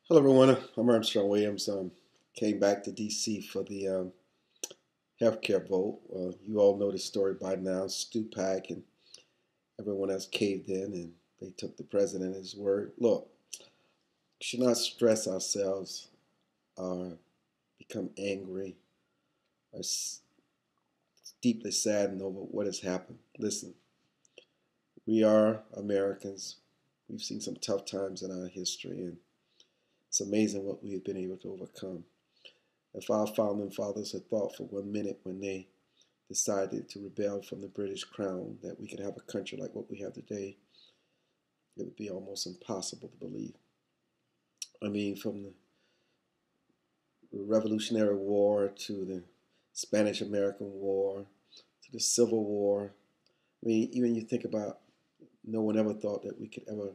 Hello, everyone. I'm Armstrong Williams. Came back to D.C. for the healthcare vote. You all know the story by now. Stupak and everyone else caved in, and they took the president at his word. Look, we should not stress ourselves or become angry or deeply saddened over what has happened. Listen, we are Americans. We've seen some tough times in our history, and it's amazing what we have been able to overcome. If our founding fathers had thought for 1 minute when they decided to rebel from the British crown that we could have a country like what we have today, it would be almost impossible to believe. I mean, from the Revolutionary War to the Spanish-American War to the Civil War. I mean, even you think about, no one ever thought that we could ever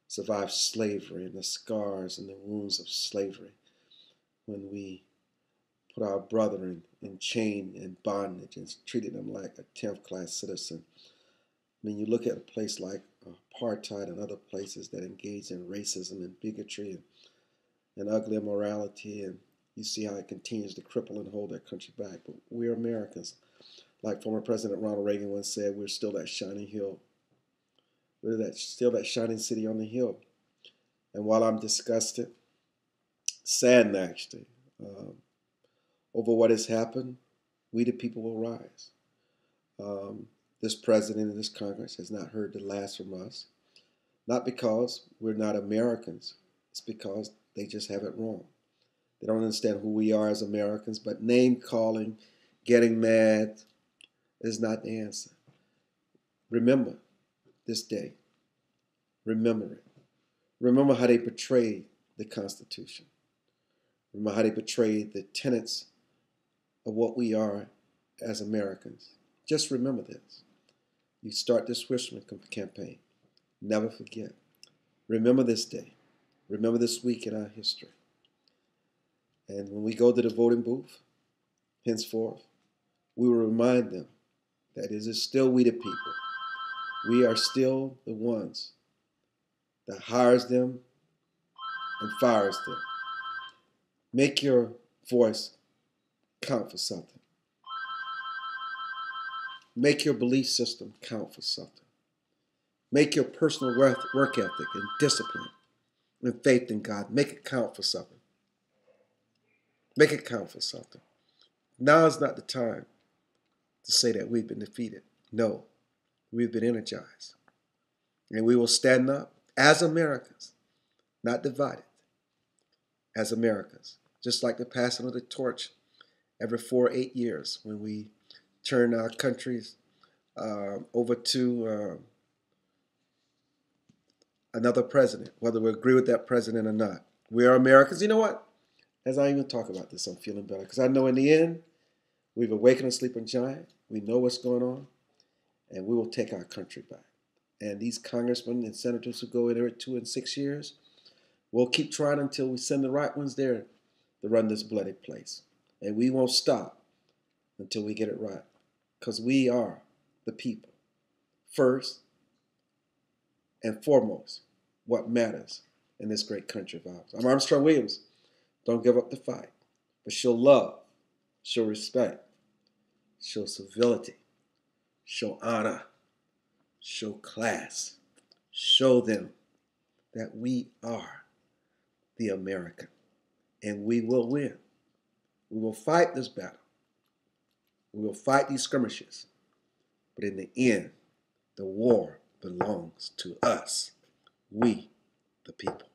survive slavery and the scars and the wounds of slavery when we put our brethren in chain and bondage and treated them like a 10th class citizen. I mean, you look at a place like apartheid and other places that engage in racism and bigotry and ugly immorality, and you see how it continues to cripple and hold that country back. But we're Americans. Like former President Ronald Reagan once said, we're still that shining hill. We're still that shining city on the hill. And while I'm disgusted, saddened actually, over what has happened, we the people will rise. This president and this Congress has not heard the last from us. Not because we're not Americans. It's because they just have it wrong. They don't understand who we are as Americans, but name calling, getting mad is not the answer. Remember this day. Remember it. Remember how they betrayed the Constitution. Remember how they betrayed the tenets of what we are as Americans. Just remember this. You start this Christmas campaign. Never forget. Remember this day. Remember this week in our history. And when we go to the voting booth, henceforth, we will remind them that it is still we the people. We are still the ones that hires them and fires them. Make your voice count for something. Make your belief system count for something. Make your personal work ethic and discipline and faith in God, make it count for something. Make it count for something. Now is not the time to say that we've been defeated. No, we've been energized. And we will stand up as Americans, not divided, as Americans. Just like the passing of the torch every 4 or 8 years when we turn our countries over to another president, whether we agree with that president or not. We are Americans. You know what? As I even talk about this, I'm feeling better because I know in the end, we've awakened a sleeping giant. We know what's going on, and we will take our country back. And these congressmen and senators who go in there 2 and 6 years, we'll keep trying until we send the right ones there to run this bloody place. And we won't stop until we get it right, because we are the people. First and foremost, what matters in this great country of ours. I'm Armstrong Williams. Don't give up the fight, but show love, show respect, show civility, show honor, show class. Show them that we are the American, and we will win. We will fight this battle. We will fight these skirmishes. But in the end, the war belongs to us, we the people.